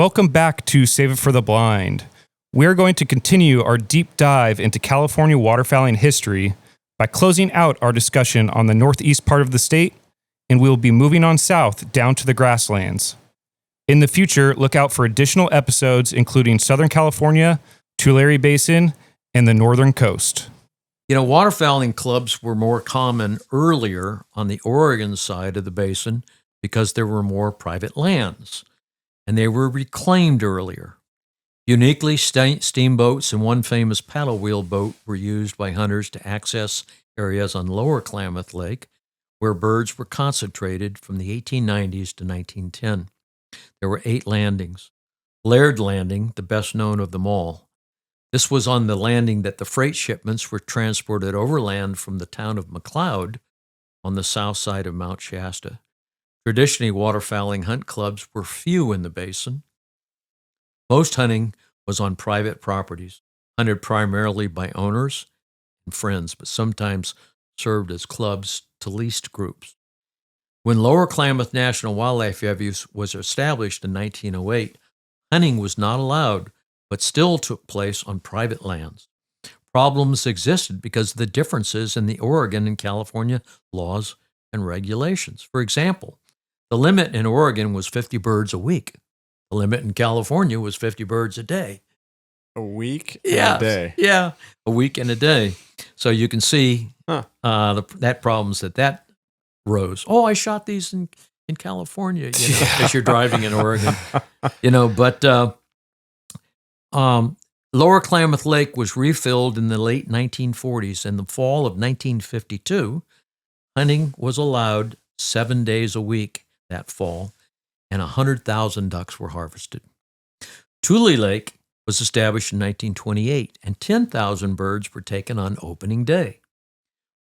Welcome back to Save It for the Blind. We're going to continue our deep dive into California waterfowling history by closing out our discussion on the northeast part of the state, and we'll be moving on south down to the grasslands. In the future, look out for additional episodes including Southern California, Tulare Basin, and the northern coast. You know, waterfowling clubs were more common earlier on the Oregon side of the basin because there were more private lands, and they were reclaimed earlier. Uniquely, steamboats and one famous paddle wheel boat were used by hunters to access areas on lower Klamath Lake where birds were concentrated from the 1890s to 1910. There were 8 landings. Laird Landing, the best known of them all. This was on the landing that the freight shipments were transported overland from the town of McLeod on the south side of Mount Shasta. Traditionally, waterfowling hunt clubs were few in the basin. Most hunting was on private properties, hunted primarily by owners and friends, but sometimes served as clubs to leased groups. When Lower Klamath National Wildlife Refuge was established in 1908, hunting was not allowed, but still took place on private lands. Problems existed because of the differences in the Oregon and California laws and regulations. For example, the limit in Oregon was 50 birds a week. The limit in California was 50 birds a day. A week and a day? Yeah, a week and a day. So you can see that problems that rose. Oh, I shot these in California, as you're driving in Oregon. But Lower Klamath Lake was refilled in the late 1940s. In the fall of 1952, hunting was allowed 7 days a week that fall, and 100,000 ducks were harvested. Tule Lake was established in 1928, and 10,000 birds were taken on opening day.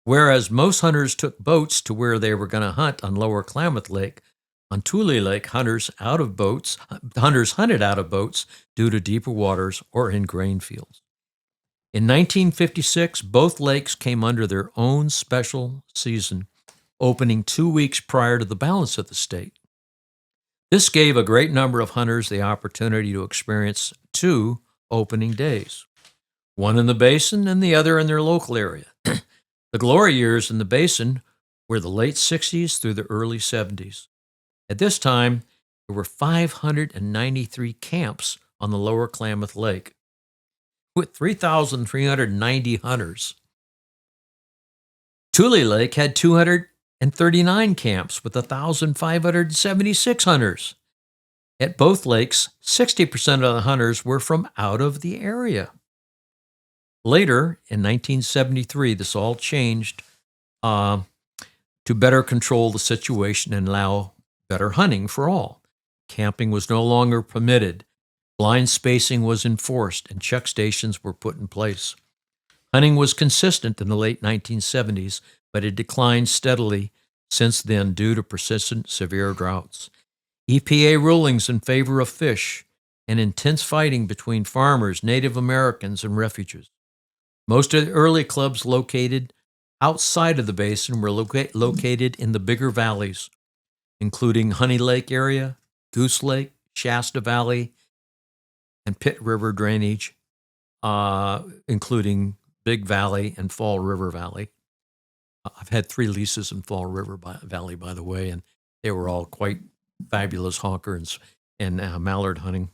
Whereas most hunters took boats to where they were going to hunt on Lower Klamath Lake, on Tule Lake, hunters hunted out of boats due to deeper waters or in grain fields. In 1956, both lakes came under their own special season, opening 2 weeks prior to the balance of the state. This gave a great number of hunters the opportunity to experience 2 opening days, one in the basin and the other in their local area. The glory years in the basin were the late 60s through the early 70s. At this time, there were 593 camps on the Lower Klamath Lake, with 3,390 hunters. Tule Lake had 239 camps with 1,576 hunters. At both lakes, 60% of the hunters were from out of the area. Later, in 1973, this all changed to better control the situation and allow better hunting for all. Camping was no longer permitted. Blind spacing was enforced, and check stations were put in place. Hunting was consistent in the late 1970s, but it declined steadily since then due to persistent severe droughts. EPA rulings in favor of fish and intense fighting between farmers, Native Americans, and refuges. Most of the early clubs located outside of the basin were located in the bigger valleys, including Honey Lake area, Goose Lake, Shasta Valley, and Pitt River drainage, including Big Valley and Fall River Valley. I've had 3 leases in Fall River Valley, by the way, and they were all quite fabulous honker and mallard hunting.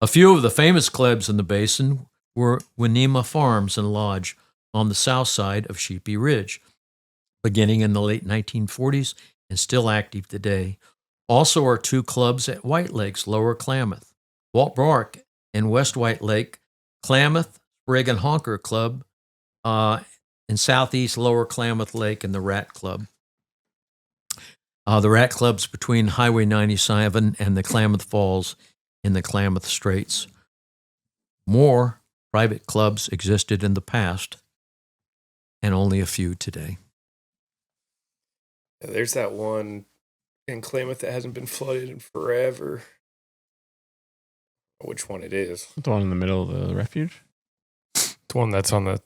A few of the famous clubs in the basin were Winnema Farms and Lodge on the south side of Sheepy Ridge, beginning in the late 1940s and still active today. Also are 2 clubs at White Lakes, Lower Klamath, Walt Bark and West White Lake, Klamath Sprig and Honker Club in southeast Lower Klamath Lake, and the Rat Club. The Rat Club's between Highway 97 and the Klamath Falls in the Klamath Straits. More private clubs existed in the past, and only a few today. There's that one in Klamath that hasn't been flooded in forever. Which one it is? The one in the middle of the refuge? The one that's on the,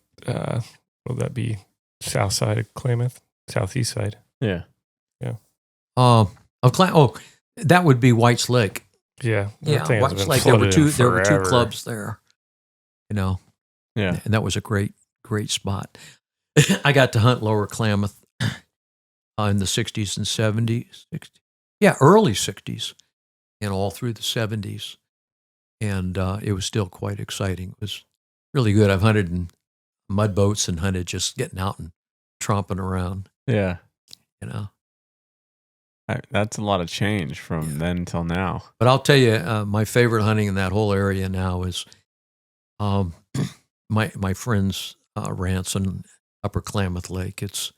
will that be south side of Klamath? Southeast side? Yeah. Yeah. That would be White's Lake. Yeah. Yeah, that thing has it's been like there were flooded in two forever. clubs there, you know, Yeah. and that was a great spot. I got to hunt Lower Klamath in the 60s and 70s. Early 60s and all through the 70s. And it was still quite exciting. It was really good. I've hunted in mud boats and hunted just getting out and tromping around, Yeah. you know. That's a lot of change from then till now. But I'll tell you, my favorite hunting in that whole area now is my friend's ranch in Upper Klamath Lake. It's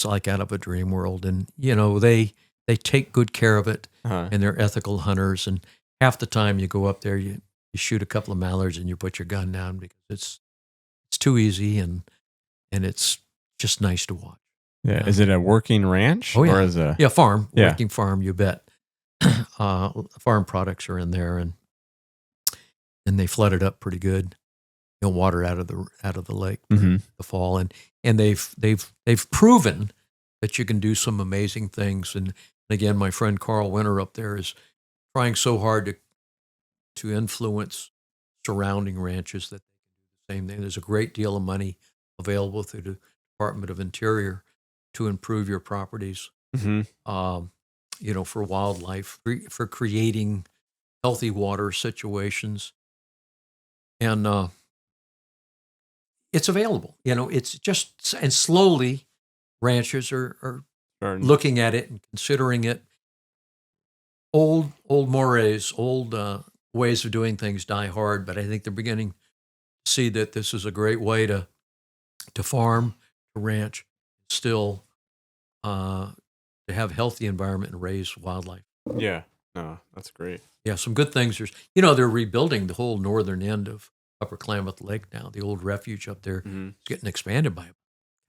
like out of a dream world, and you know they take good care of it, and they're ethical hunters. And half the time you go up there, you shoot a couple of mallards and you put your gun down because it's too easy, and it's just nice to watch. Yeah. Is it a working ranch? Oh, yeah. Or is it Farm, Yeah. working farm, you bet. Farm products are in there, and they flood it up pretty good. You'll water out of the lake Mhm. the fall, and they've proven that you can do some amazing things. And again, my friend Carl Winter up there is trying so hard to influence surrounding ranches that they can do the same thing. There's a great deal of money available through the Department of Interior to improve your properties, Mhm. for wildlife, for creating healthy water situations. And it's available. It's just, and slowly ranchers are looking at it and considering it. Old mores, old ways of doing things die hard, but I think they're beginning to see that this is a great way to farm, to ranch, still to have healthy environment and raise wildlife. Yeah. No, that's great. Yeah, some good things. They're rebuilding the whole northern end of Upper Klamath Lake now. The old refuge up there is getting expanded by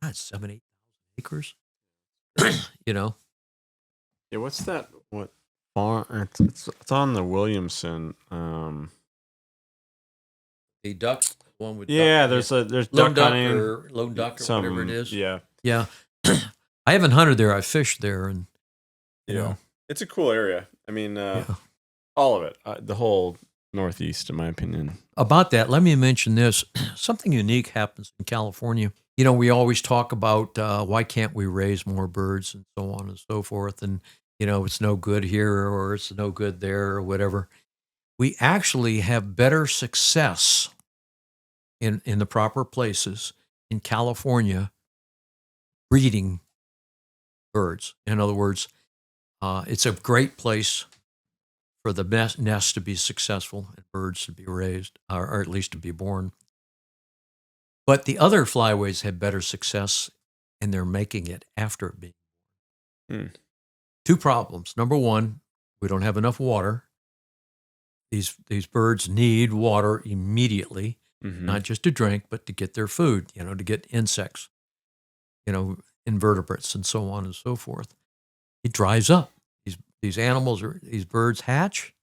7,000-8,000 acres. Yeah. What's that? What farm? It's on the Williamson. The duck one with Yeah. duck, There's lone duck duck hunting. or lone duck or whatever it is. Yeah. Yeah. I haven't hunted there. I fished there, and you know. It's a cool area. I mean, Yeah. all of it, the whole Northeast, in my opinion. About that, let me mention this. Something unique happens in California. We always talk about why can't we raise more birds and so on and so forth. And, it's no good here or it's no good there or whatever. We actually have better success in the proper places in California breeding birds. In other words, it's a great place for the nest to be successful and birds to be raised, or at least to be born. But the other flyways have better success, and they're making it after it being born. Two problems. Number one, we don't have enough water. These birds need water immediately, not just to drink, but to get their food, to get insects, invertebrates, and so on and so forth. It dries up. These birds hatch,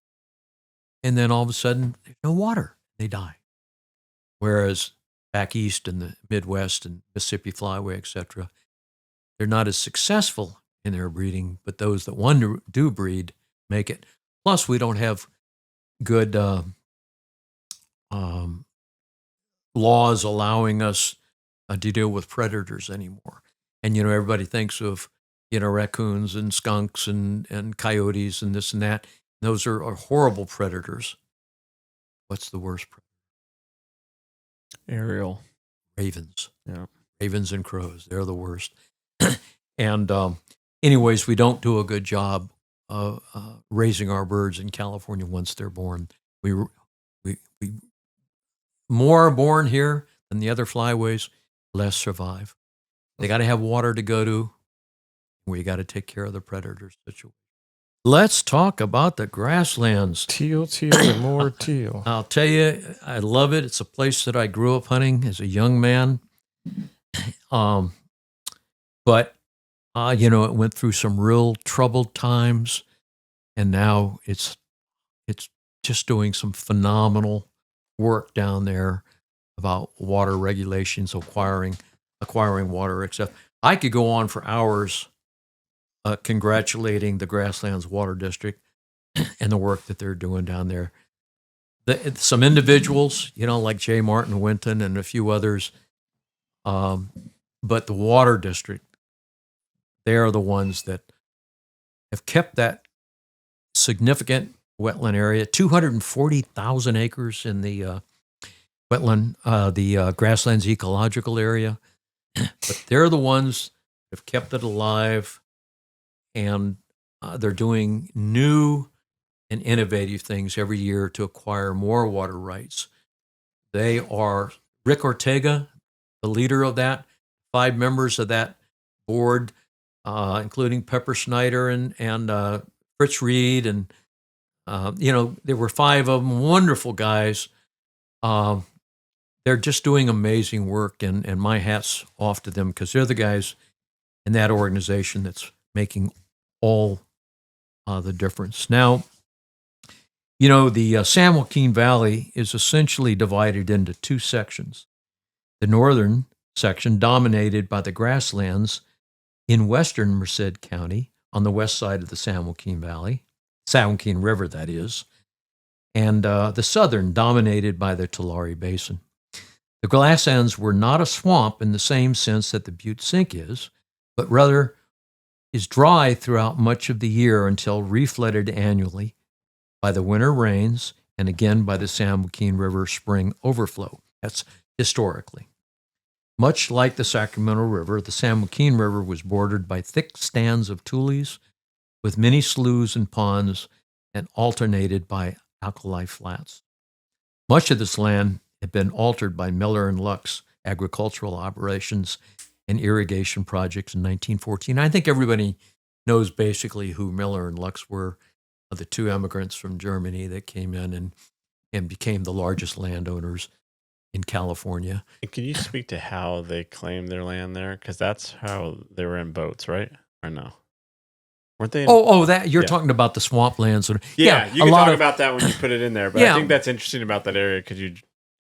and then all of a sudden, there's no water. They die. Whereas back east in the Midwest and Mississippi Flyway, etc., they're not as successful in their breeding, but those that do breed make it. Plus, we don't have good laws allowing us to deal with predators anymore. And, everybody thinks of, raccoons and skunks and coyotes and this and that. Those are horrible predators. What's the worst predator? Aerial. Ravens. Yeah. Ravens and crows. They're the worst. And anyways, we don't do a good job of raising our birds in California once they're born. We more are born here than the other flyways, less survive. They got to have water to go to. We got to take care of the predator situation. Let's talk about the grasslands. Teal, and more teal. I'll tell you, I love it. It's a place that I grew up hunting as a young man. But it went through some real troubled times, and now it's just doing some phenomenal work down there about water regulations, acquiring water, etc. I could go on for hours congratulating the Grasslands Water District. and the work that they're doing down there. Some individuals, like J. Martin Winton and a few others, but the Water District, they are the ones that have kept that significant wetland area, 240,000 acres in the wetland, the grasslands ecological area. But they're the ones that have kept it alive, and they're doing new and innovative things every year to acquire more water rights. They are Rick Ortega, the leader of that, 5 members of that board, including Pepper Snyder and Fritz Reed, and there were 5 of them, wonderful guys. They're just doing amazing work, and my hat's off to them, because they're the guys in that organization that's making all the difference. Now, the San Joaquin Valley is essentially divided into 2 sections. The northern section, dominated by the grasslands in western Merced County on the west side of the San Joaquin River, that is, and the southern, dominated by the Tulare Basin. The grasslands were not a swamp in the same sense that the Butte Sink is, but rather is dry throughout much of the year until reflooded annually by the winter rains and again by the San Joaquin River spring overflow. That's historically. Much like the Sacramento River, the San Joaquin River was bordered by thick stands of tules with many sloughs and ponds, and alternated by alkali flats. Much of this land had been altered by Miller and Luck's agricultural operations and irrigation projects in 1914. I think everybody knows basically who Miller and Luck were, the 2 immigrants from Germany that came in and became the largest landowners in California. And can you speak to how they claimed their land there? Because that's how they were in boats, right? Or no? Weren't they? That you're talking about the swamplands. Yeah, you can talk about that when you put it in there. But Yeah. I think that's interesting about that area, because you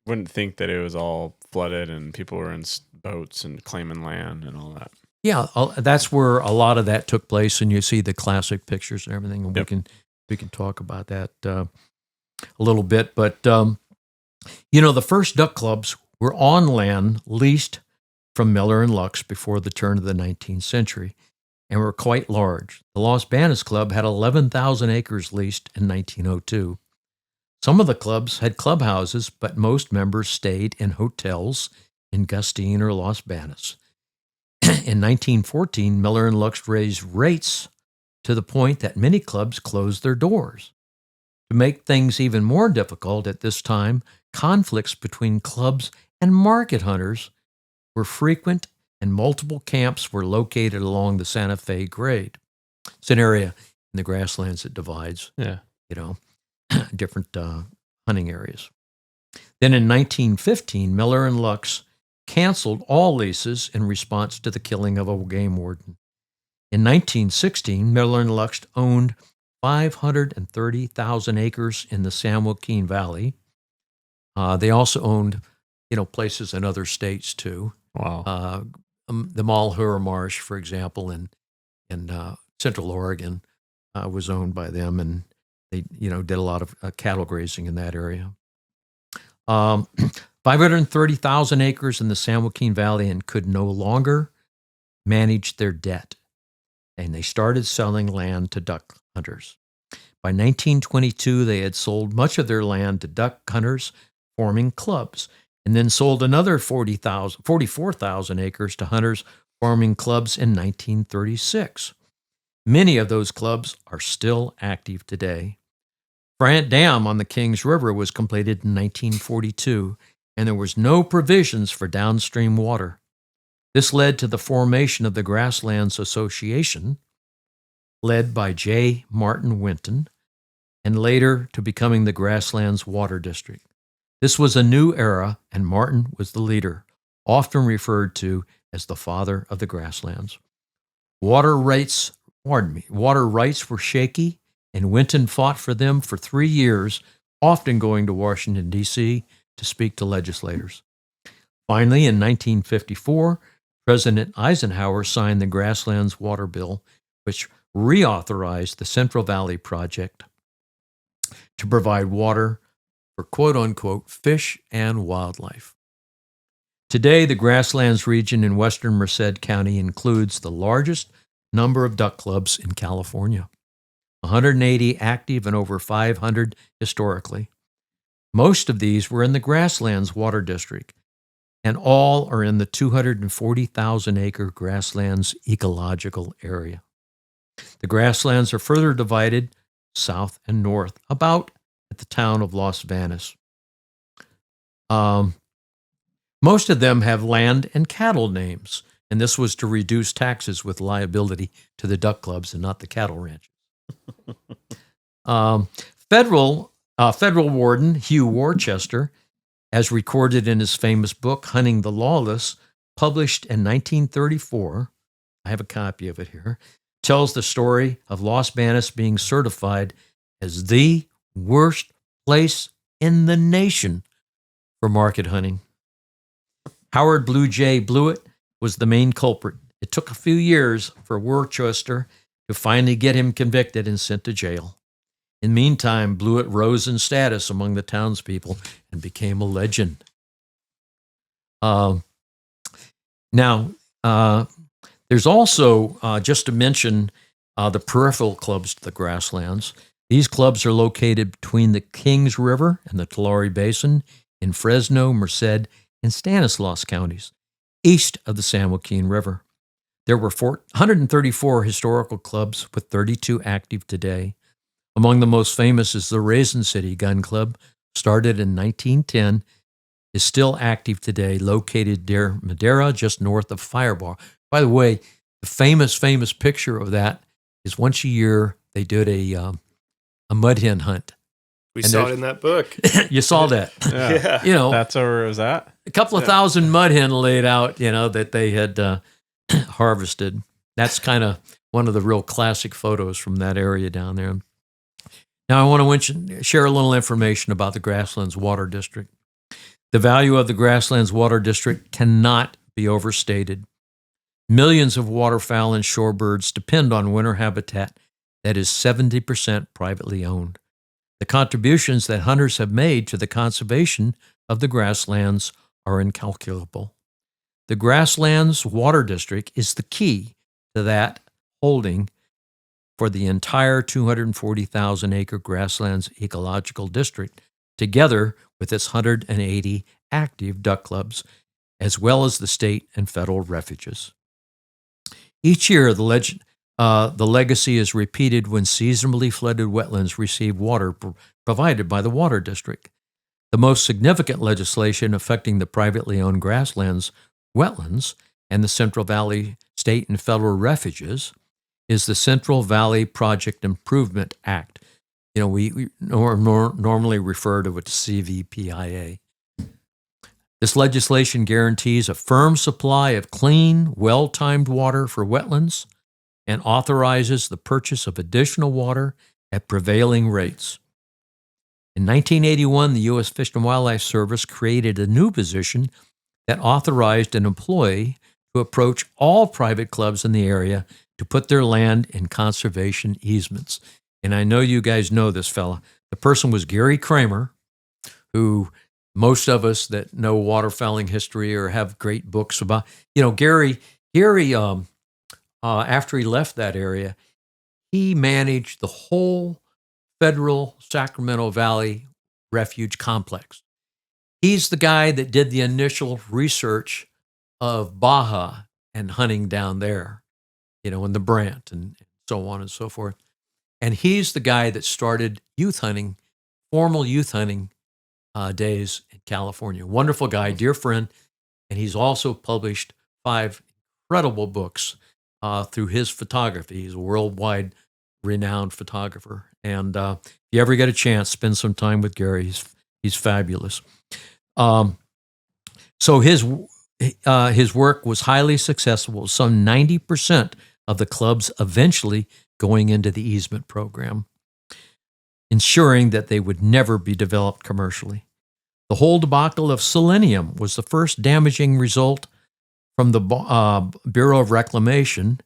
wouldn't think that it was all flooded and people were in boats and claiming land and all that. Yeah, that's where a lot of that took place, and you see the classic pictures and everything, and Yep. we can talk about that a little bit. But the first duck clubs were on land leased from Miller and Luck's before the turn of the 19th century, and were quite large. The Los Banas Club had 11,000 acres leased in 1902. Some of the clubs had clubhouses, but most members stayed in hotels in Gustine or Los Banas. In 1914, Miller and Luck raised rates to the point that many clubs closed their doors. To make things even more difficult at this time, conflicts between clubs and market hunters were frequent, and multiple camps were located along the Santa Fe grade. It's an area in the grasslands that divides, different hunting areas. Then in 1915, Miller and Luck canceled all leases in response to the killing of a game warden. In 1916, Miller and Luck owned 530,000 acres in the San Joaquin Valley. They also owned, places in other states too. Wow. The Malheur Marsh, for example, in Central Oregon, was owned by them, and they, did a lot of cattle grazing in that area. 530,000 acres in the San Joaquin Valley, and could no longer manage their debt, and they started selling land to duck hunters. By 1922, they had sold much of their land to duck hunters, forming clubs, and then sold another 44,000 acres to hunters, forming clubs in 1936. Many of those clubs are still active today. Bryant Dam on the Kings River was completed in 1942, and there was no provisions for downstream water. This led to the formation of the Grasslands Association, led by J. Martin Winton, and later to becoming the Grasslands Water District. This was a new era, and Martin was the leader, often referred to as the father of the grasslands. Water rights were shaky, and Winton fought for them for 3 years, often going to Washington, D.C. to speak to legislators. Finally, in 1954, President Eisenhower signed the Grasslands Water Bill, which reauthorized the Central Valley Project to provide water for quote-unquote fish and wildlife. Today, the Grasslands region in western Merced County includes the largest number of duck clubs in California, 180 active and over 500 historically. Most of these were in the Grasslands Water District, and all are in the 240,000-acre Grasslands ecological area. The grasslands are further divided south and north, about at the town of Las Vegas. Most of them have land and cattle names, and this was to reduce taxes with liability to the duck clubs and not the cattle ranches. Federal Warden Hugh Worcester, as recorded in his famous book, Hunting the Lawless, published in 1934, I have a copy of it here, tells the story of Las Vegas being certified as the worst place in the nation for market hunting. Howard Blue Jay Blewett was the main culprit. It took a few years for Worcester to finally get him convicted and sent to jail. In the meantime, Blewett rose in status among the townspeople and became a legend. There's also, just to mention, the peripheral clubs to the Grasslands. These clubs are located between the Kings River and the Tulare Basin in Fresno, Merced, and Stanislaus counties, east of the San Joaquin River. There were 134 historical clubs with 32 active today. Among the most famous is the Raisin City Gun Club, started in 1910, is still active today, located near Madera, just north of Firebar. By the way, the famous picture of that is once a year they did a mud hen hunt. We saw it in that book. You saw that. Yeah. You know, That's where it was at. a couple of thousand mud hen laid out, that they had harvested. That's kind of one of the real classic photos from that area down there. Now, I want to share a little information about the Grasslands Water District. The value of the Grasslands Water District cannot be overstated. Millions of waterfowl and shorebirds depend on winter habitat that is 70% privately owned. The contributions that hunters have made to the conservation of the grasslands are incalculable. The Grasslands Water District is the key to that holding for the entire 240,000-acre Grasslands Ecological District, together with its 180 active duck clubs, as well as the state and federal refuges. Each year, the legacy is repeated when seasonally flooded wetlands receive water provided by the Water District. The most significant legislation affecting the privately owned grasslands, wetlands, and the Central Valley state and federal refuges is the Central Valley Project Improvement Act. We normally refer to it as CVPIA. This legislation guarantees a firm supply of clean, well-timed water for wetlands and authorizes the purchase of additional water at prevailing rates. In 1981, the U.S. Fish and Wildlife Service created a new position that authorized an employee to approach all private clubs in the area to put their land in conservation easements. And I know you guys know this fella. The person was Gary Kramer, who most of us that know waterfowling history or have great books about, Gary, after he left that area, he managed the whole federal Sacramento Valley refuge complex. He's the guy that did the initial research of Baja and hunting down there, in the Brant and so on and so forth. And he's the guy that started youth hunting, formal youth hunting days in California. Wonderful guy, dear friend. And he's also published 5 incredible books through his photography. He's a worldwide renowned photographer. And if you ever get a chance, spend some time with Gary. He's fabulous. So his work was highly successful. Some 90% of the clubs eventually going into the easement program, ensuring that they would never be developed commercially. The whole debacle of selenium was the first damaging result from the Bureau of Reclamation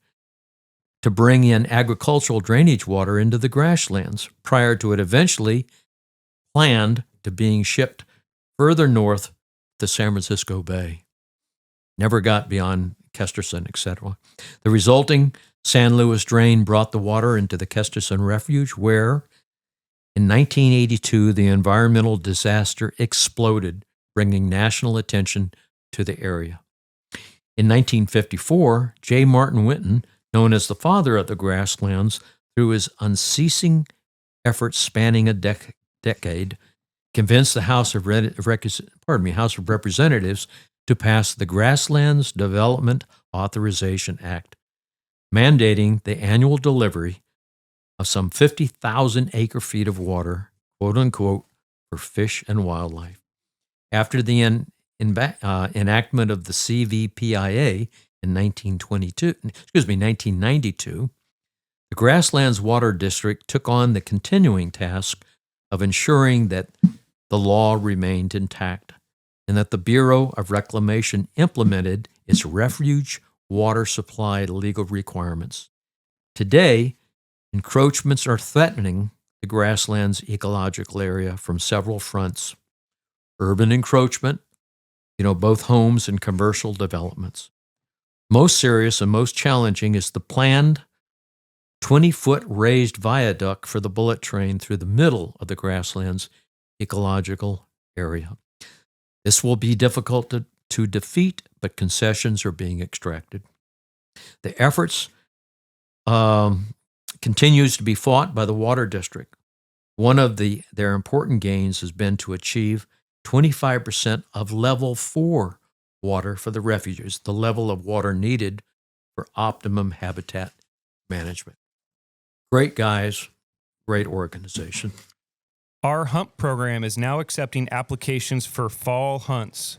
to bring in agricultural drainage water into the grasslands prior to it eventually planned to being shipped further north to San Francisco Bay. Never got beyond Kesterson, etc. The resulting San Luis drain brought the water into the Kesterson refuge, where in 1982 the environmental disaster exploded, bringing national attention to the area. In 1954, J. Martin Winton, known as the father of the grasslands, through his unceasing efforts spanning a decade, convinced the House of Representatives to pass the Grasslands Development Authorization Act, mandating the annual delivery of some 50,000 acre-feet of water, quote unquote, for fish and wildlife. After the enactment of the CVPIA in 1992, the Grasslands Water District took on the continuing task of ensuring that the law remained intact and that the Bureau of Reclamation implemented its refuge water supply legal requirements. Today, encroachments are threatening the grasslands ecological area from several fronts. Urban encroachment, both homes and commercial developments. Most serious and most challenging is the planned 20-foot raised viaduct for the bullet train through the middle of the grasslands ecological area. This will be difficult to defeat, but concessions are being extracted. The efforts continues to be fought by the Water District. One of their important gains has been to achieve 25% of level 4 water for the refuges, the level of water needed for optimum habitat management. Great guys, great organization. Our hunt program is now accepting applications for fall hunts.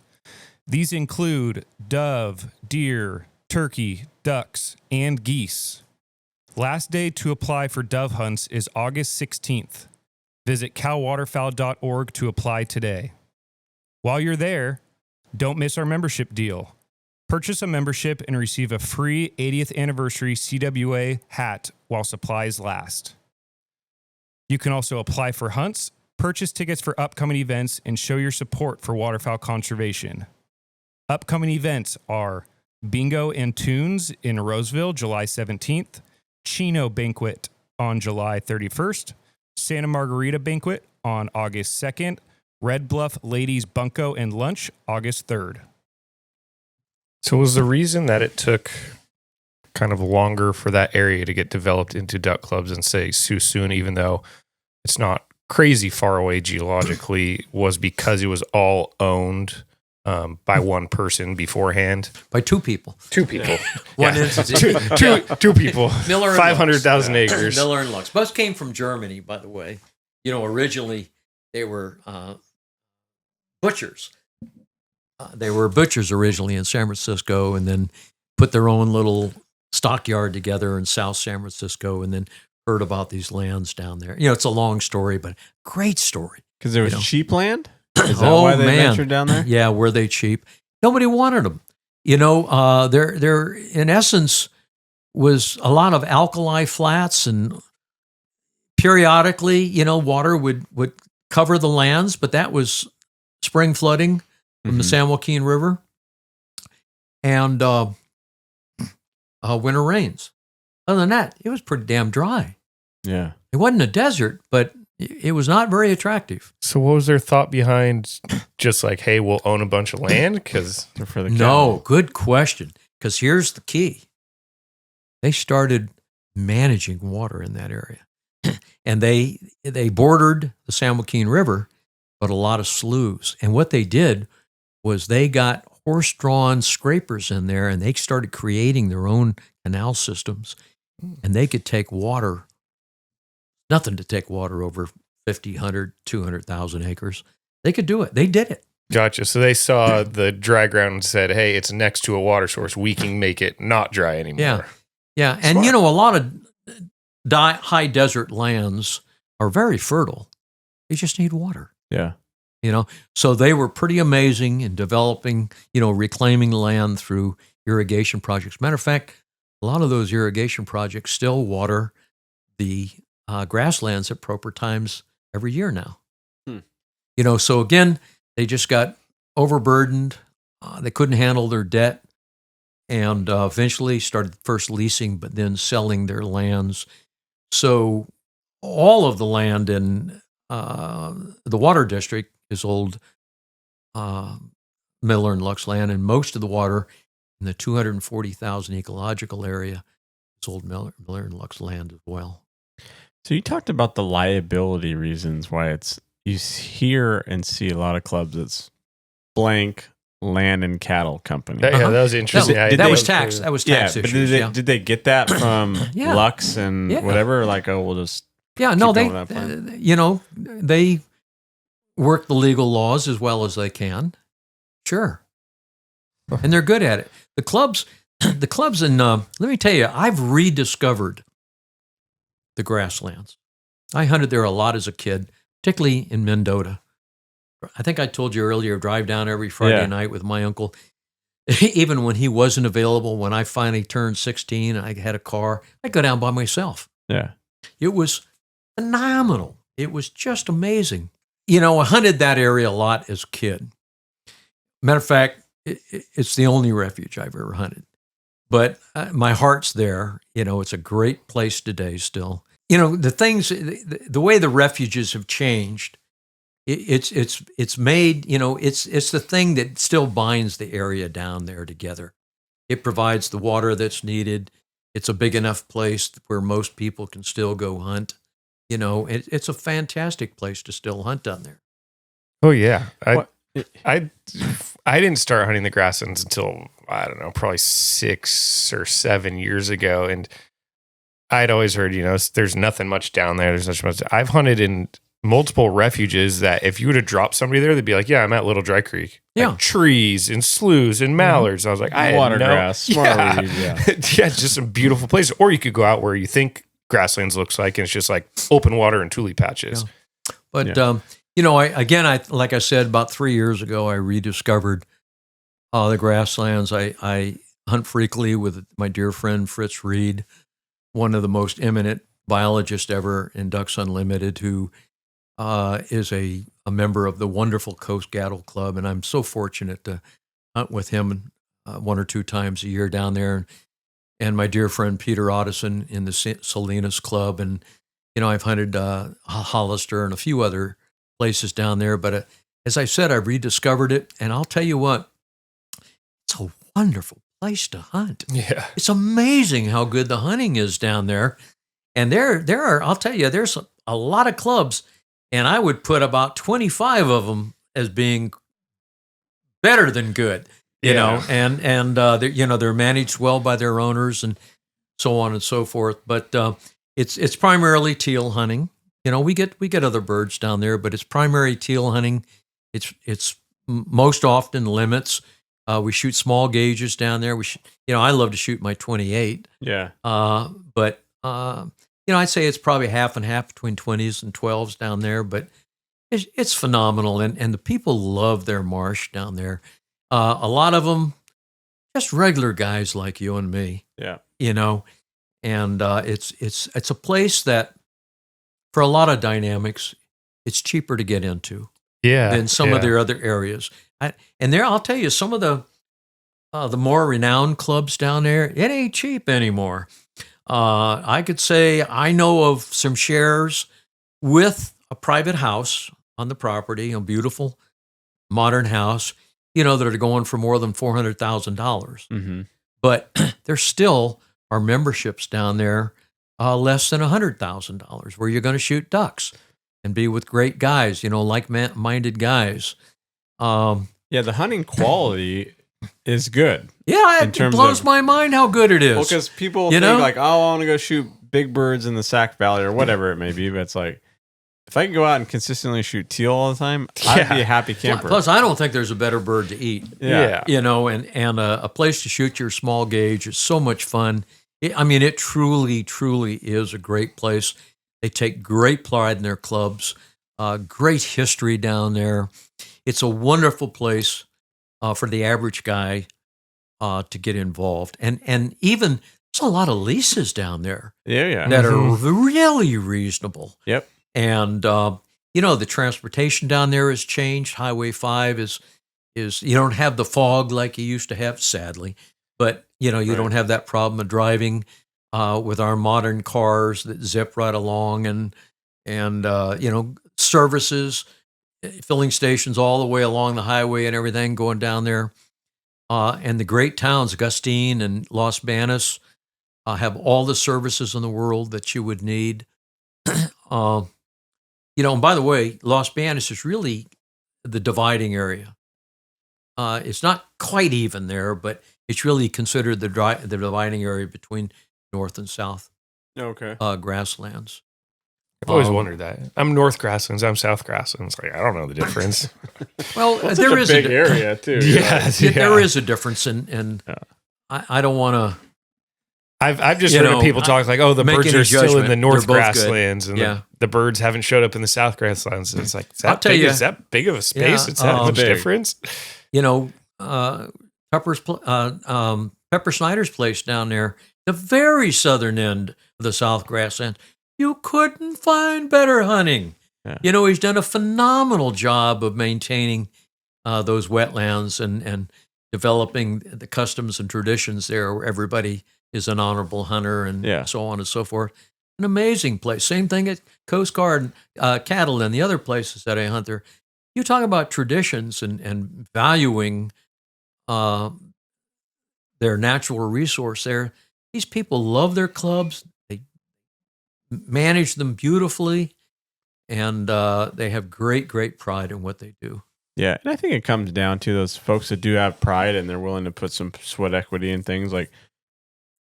These include dove, deer, turkey, ducks, and geese. Last day to apply for dove hunts is August 16th. Visit calwaterfowl.org to apply today. While you're there, don't miss our membership deal. Purchase a membership and receive a free 80th anniversary CWA hat while supplies last. You can also apply for hunts, purchase tickets for upcoming events, and show your support for waterfowl conservation. Upcoming events are Bingo and Tunes in Roseville, July 17th, Chino Banquet on July 31st, Santa Margarita Banquet on August 2nd, Red Bluff Ladies Bunko and Lunch, August 3rd. So was the reason that it took kind of longer for that area to get developed into duck clubs and say Sioux soon, even though it's not crazy far away geologically, was because it was all owned by one person beforehand? By two people. Two people. One entity. Two people. Miller and 500,000 acres. Miller and Lux. Both came from Germany, by the way. Originally they were butchers. They were butchers originally in San Francisco, and then put their own little stockyard together in South San Francisco, and then heard about these lands down there. It's a long story, but great story. Because there was cheap land? Is that why they ventured down there? Yeah, were they cheap? Nobody wanted them. There in essence was a lot of alkali flats, and periodically, water would cover the lands, but that was spring flooding from the San Joaquin River and winter rains. Other than that, it was pretty damn dry. Yeah. It wasn't a desert, but it was not very attractive. So what was their thought behind just like, hey, we'll own a bunch of land? Because no, good question. Because here's the key. They started managing water in that area. And they bordered the San Joaquin River, but a lot of sloughs. And what they did was they got horse-drawn scrapers in there, and they started creating their own canal systems. And they could take water, nothing to take water over 50, 100, 200,000 acres. They could do it. They did it. Gotcha. So they saw the dry ground and said, hey, it's next to a water source. We can make it not dry anymore. Yeah. Yeah. And, a lot of high desert lands are very fertile. They just need water. Yeah. So they were pretty amazing in developing, reclaiming land through irrigation projects. Matter of fact, a lot of those irrigation projects still water the grasslands at proper times every year now. So again, they just got overburdened. They couldn't handle their debt, and eventually started first leasing, but then selling their lands. So all of the land in the water district is old Miller and Lux land, and most of the water in the 240,000 ecological area is old Miller and Lux land as well. So you talked about the liability reasons why you hear and see a lot of clubs that's blank land and cattle company. Yeah, that was interesting. That was tax. That was tax but issues. did they get that from Yeah. Lux and whatever? Like, oh, we'll just Yeah, keep no, going with that plan? they work the legal laws as well as they can. Sure. And they're good at it. The clubs in, let me tell you, I've rediscovered the grasslands. I hunted there a lot as a kid, particularly in Mendota. I think I told you earlier, drive down every Friday night with my uncle. Even when he wasn't available, when I finally turned 16, I had a car, I'd go down by myself. Yeah. It was phenomenal. It was just amazing. I hunted that area a lot as a kid. Matter of fact, it's the only refuge I've ever hunted. But my heart's there. It's a great place today still. The things, the way the refuges have changed, it's made, it's the thing that still binds the area down there together. It provides the water that's needed. It's a big enough place where most people can still go hunt. It's a fantastic place to still hunt down there. Oh yeah. I didn't start hunting the grasslands until, I don't know, probably 6 or 7 years ago. And I'd always heard, there's nothing much down there. There's nothing much. I've hunted in multiple refuges that if you would have dropped somebody there, they'd be like, yeah, I'm at Little Dry Creek. Yeah. Like trees and sloughs and mallards. I was like, I Water didn't know. grass, smart weed, yeah. Yeah, it's just some beautiful place. Or you could go out where you think grasslands looks like, and it's just like open water and tule patches. Yeah. But, I like I said, about 3 years ago, I rediscovered the grasslands. I hunt frequently with my dear friend Fritz Reed, one of the most eminent biologists ever in Ducks Unlimited, who is a member of the wonderful Coast Cattle Club. And I'm so fortunate to hunt with him 1 or 2 times a year down there. And my dear friend Peter Otteson in the Salinas Club. And, I've hunted Hollister and a few other places down there. But as I said, I've rediscovered it. And I'll tell you what, it's a wonderful place to hunt. Yeah. It's amazing how good the hunting is down there. And there are, I'll tell you, there's a lot of clubs, and I would put about 25 of them as being better than good, you know, and they're managed well by their owners and so on and so forth. But it's primarily teal hunting. We get other birds down there, but it's primary teal hunting. It's most often limits. We shoot small gauges down there. I love to shoot my 28. Yeah. But I'd say it's probably half and half between 20s and 12s down there. But it's phenomenal, and the people love their marsh down there. A lot of them, just regular guys like you and me. Yeah. And it's a place that, for a lot of dynamics, it's cheaper to get into than some of their other areas. I'll tell you, some of the more renowned clubs down there, it ain't cheap anymore. I could say I know of some shares with a private house on the property, a beautiful modern house, that are going for more than $400,000. Mm-hmm. But there still are memberships down there less than $100,000 where you're going to shoot ducks and be with great guys, like-minded guys. The hunting quality is good. Yeah, it blows my mind how good it is. Well, because people think like, oh, I want to go shoot big birds in the Sac Valley or whatever it may be. But it's like, if I can go out and consistently shoot teal all the time, I'd be a happy camper. Plus, I don't think there's a better bird to eat. Yeah. And a place to shoot your small gauge is so much fun. It truly, truly is a great place. They take great pride in their clubs, great history down there. It's a wonderful place for the average guy to get involved. And even there's a lot of leases down there Yeah. that are really reasonable. Yep. And, the transportation down there has changed. Highway 5 is you don't have the fog like you used to have, sadly. But, you don't have that problem of driving with our modern cars that zip right along and services, filling stations all the way along the highway and everything going down there. And the great towns, Augustine and Los Banos, have all the services in the world that you would need. And by the way, Los Banos is really the dividing area. It's not quite even there, but it's really considered the dividing area between North and South grasslands. I've always wondered that. I'm North Grasslands. I'm South Grasslands. Like, I don't know the difference. Well, there is a big area too. There is a difference, and I don't want to. I've just heard people talk like, oh, the birds are still in the North Grasslands, and the birds haven't showed up in the South Grasslands. It's like, is that big of a space? It's that much difference? Pepper Snyder's place down there, the very southern end of the South Grasslands, you couldn't find better hunting. Yeah. He's done a phenomenal job of maintaining those wetlands and developing the customs and traditions there where everybody is an honorable hunter and so on and so forth. An amazing place. Same thing at Coast Guard, Cattle, and the other places that I hunt there. You talk about traditions and valuing their natural resource there. These people love their clubs. They manage them beautifully, and they have great, great pride in what they do. Yeah, and I think it comes down to those folks that do have pride and they're willing to put some sweat equity in things. Like,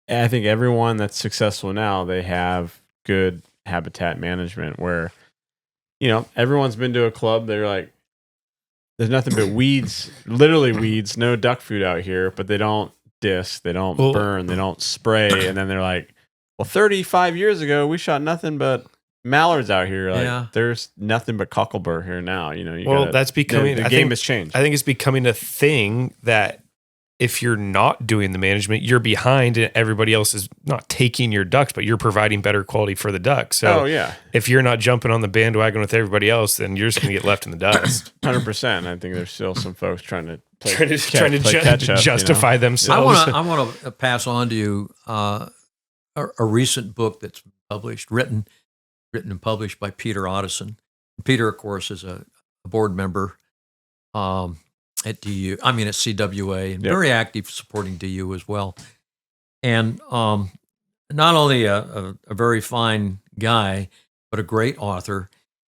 I think everyone that's successful now, they have good habitat management where, everyone's been to a club. They're like, there's nothing but weeds, literally weeds, no duck food out here, but they don't disc, they don't burn, they don't spray. And then they're like, well, 35 years ago, we shot nothing but mallards out here. Like, there's nothing but cocklebur here now. That's becoming the game has changed. I think it's becoming a thing that if you're not doing the management, you're behind and everybody else is not taking your ducks, but you're providing better quality for the ducks. So if you're not jumping on the bandwagon with everybody else, then you're just going to get left in the dust. 100%. I think there's still some folks trying to justify themselves. I want to pass on to you a recent book that's written and published by Peter Otteson. Peter, of course, is a board member at DU. I mean, at CWA, and very active supporting DU as well. And not only a very fine guy, but a great author.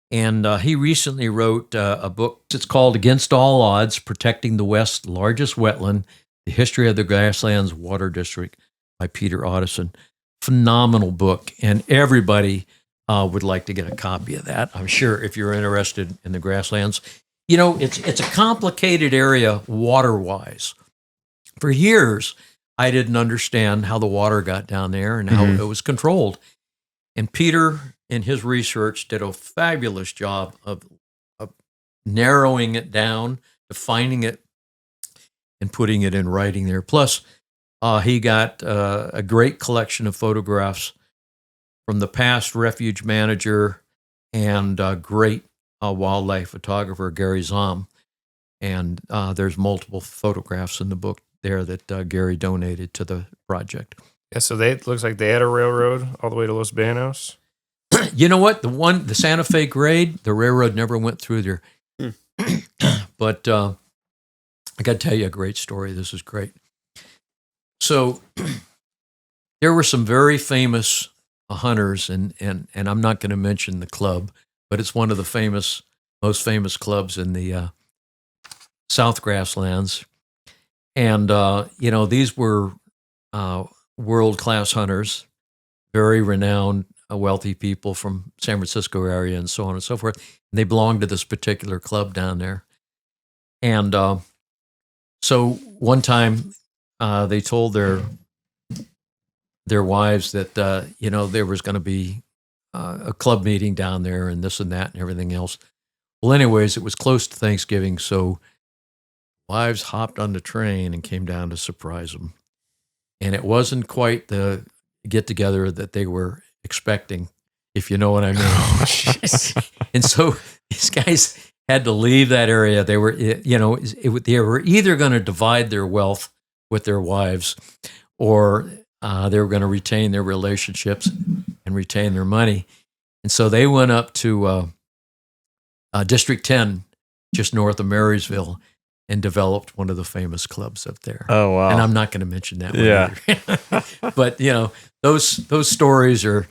And he recently wrote a book. It's called Against All Odds, Protecting the West's Largest Wetland, The History of the Grasslands Water District by Peter Otteson. Phenomenal book. And everybody would like to get a copy of that, I'm sure, if you're interested in the grasslands. It's a complicated area water-wise. For years, I didn't understand how the water got down there and how it was controlled. And Peter, in his research, did a fabulous job of narrowing it down, defining it, and putting it in writing there. Plus, he got a great collection of photographs from the past refuge manager and great wildlife photographer, Gary Zahm. And there's multiple photographs in the book there that Gary donated to the project. Yeah, so it looks like they had a railroad all the way to Los Banos. You know what? The Santa Fe grade, the railroad never went through there. But I got to tell you a great story. This is great. So there were some very famous hunters, and I'm not going to mention the club, but it's one of the most famous clubs in the South Grasslands. And, these were world-class hunters, very renowned, wealthy people from San Francisco area and so on and so forth. And they belonged to this particular club down there. And so one time they told their wives that, there was going to be a club meeting down there and this and that and everything else. Well, anyways, it was close to Thanksgiving, so wives hopped on the train and came down to surprise them. And it wasn't quite the get together that they were expecting, if you know what I mean. Oh, jeez. And so these guys had to leave that area. They were, they were either going to divide their wealth with their wives, or they were going to retain their relationships and retain their money. And so they went up to District 10, just north of Marysville, and developed one of the famous clubs up there. Oh, wow. And I'm not going to mention that one Yeah. either. But, those stories are,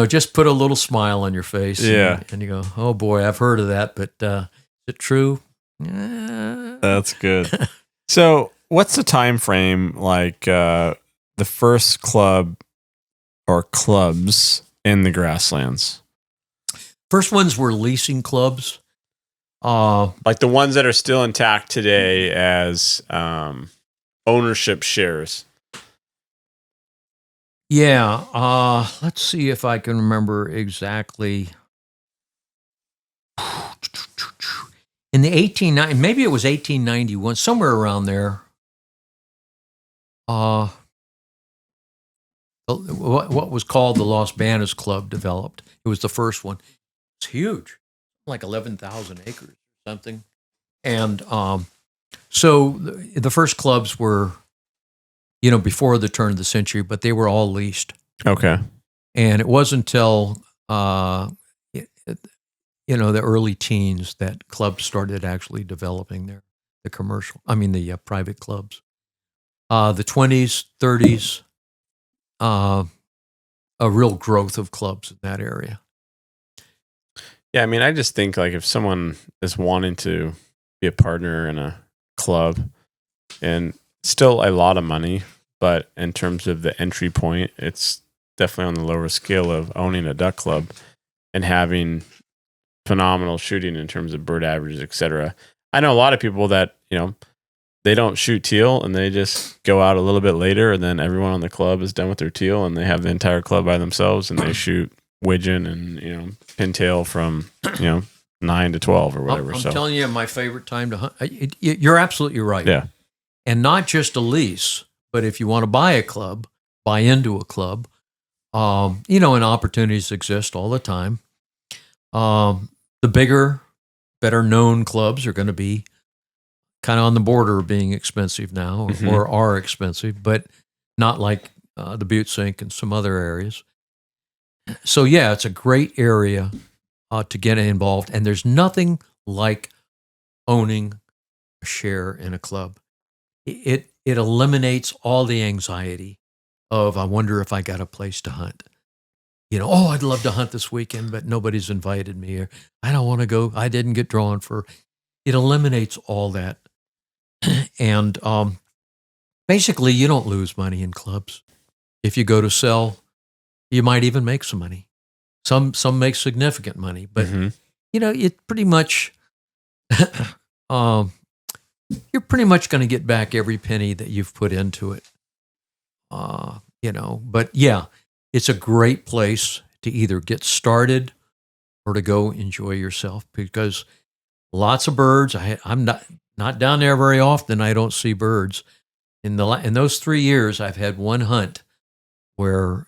just put a little smile on your face. Yeah. And you go, oh boy, I've heard of that, but is it true? Eh. That's good. So what's the time frame, like the first club or clubs in the grasslands? First ones were leasing clubs. Like the ones that are still intact today as ownership shares. Yeah. Let's see if I can remember exactly. In the maybe it was 1891, somewhere around there. What was called the Los Banas Club developed. It was the first one. It's huge, like 11,000 acres or something. And so the first clubs were, before the turn of the century, but they were all leased. Okay. And it wasn't until the early teens that clubs started actually developing the private clubs. The 20s, 30s, a real growth of clubs in that area. Yeah, I mean, I just think like if someone is wanting to be a partner in a club, and still a lot of money, but in terms of the entry point, it's definitely on the lower scale of owning a duck club and having phenomenal shooting in terms of bird averages, etc. I know a lot of people that, they don't shoot teal and they just go out a little bit later, and then everyone on the club is done with their teal and they have the entire club by themselves and they shoot wigeon and, pintail from, 9 to 12 or whatever. I'm telling you, my favorite time to hunt. You're absolutely right. Yeah. And not just a lease, but if you want to buy a club, buy into a club, and opportunities exist all the time. The bigger, better known clubs are going to be kind of on the border of being expensive now, or are expensive, but not like the Butte Sink and some other areas. So yeah, it's a great area to get involved, and there's nothing like owning a share in a club. It eliminates all the anxiety of, I wonder if I got a place to hunt. I'd love to hunt this weekend, but nobody's invited me, or I don't want to go. I didn't get drawn for. It eliminates all that. And basically, you don't lose money in clubs. If you go to sell, you might even make some money. Some make significant money, but it pretty much you're pretty much going to get back every penny that you've put into it. But yeah, it's a great place to either get started or to go enjoy yourself, because lots of birds. I'm not down there very often. I don't see birds. In those 3 years, I've had one hunt where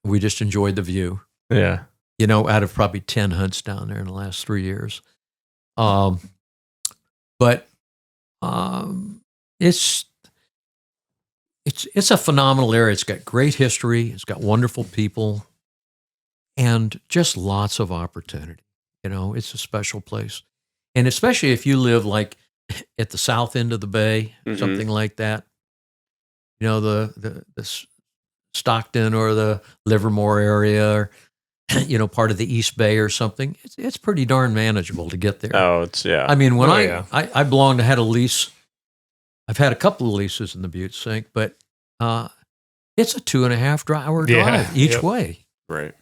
we just enjoyed the view. Yeah. Out of probably 10 hunts down there in the last 3 years. But it's a phenomenal area. It's got great history. It's got wonderful people, and just lots of opportunity. It's a special place. And especially if you live like at the south end of the bay, something like that, the Stockton or the Livermore area, or, part of the East Bay or something, it's pretty darn manageable to get there. Oh, yeah. I mean, when yeah. I belonged, I had a lease. I've had a couple of leases in the Butte Sink, but it's a 2.5-hour drive each way. Right.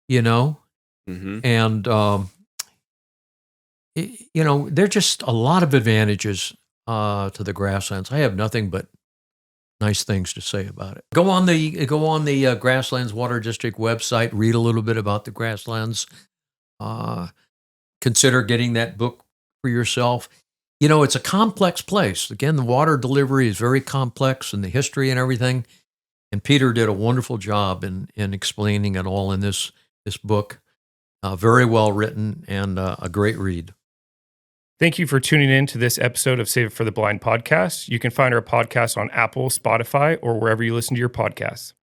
And there are just a lot of advantages to the grasslands. I have nothing but nice things to say about it. Go on the Grasslands Water District website, read a little bit about the grasslands. Consider getting that book for yourself. It's a complex place. Again, the water delivery is very complex, and the history and everything. And Peter did a wonderful job in explaining it all in this book. Very well written and a great read. Thank you for tuning in to this episode of Save It for the Blind podcast. You can find our podcast on Apple, Spotify, or wherever you listen to your podcasts.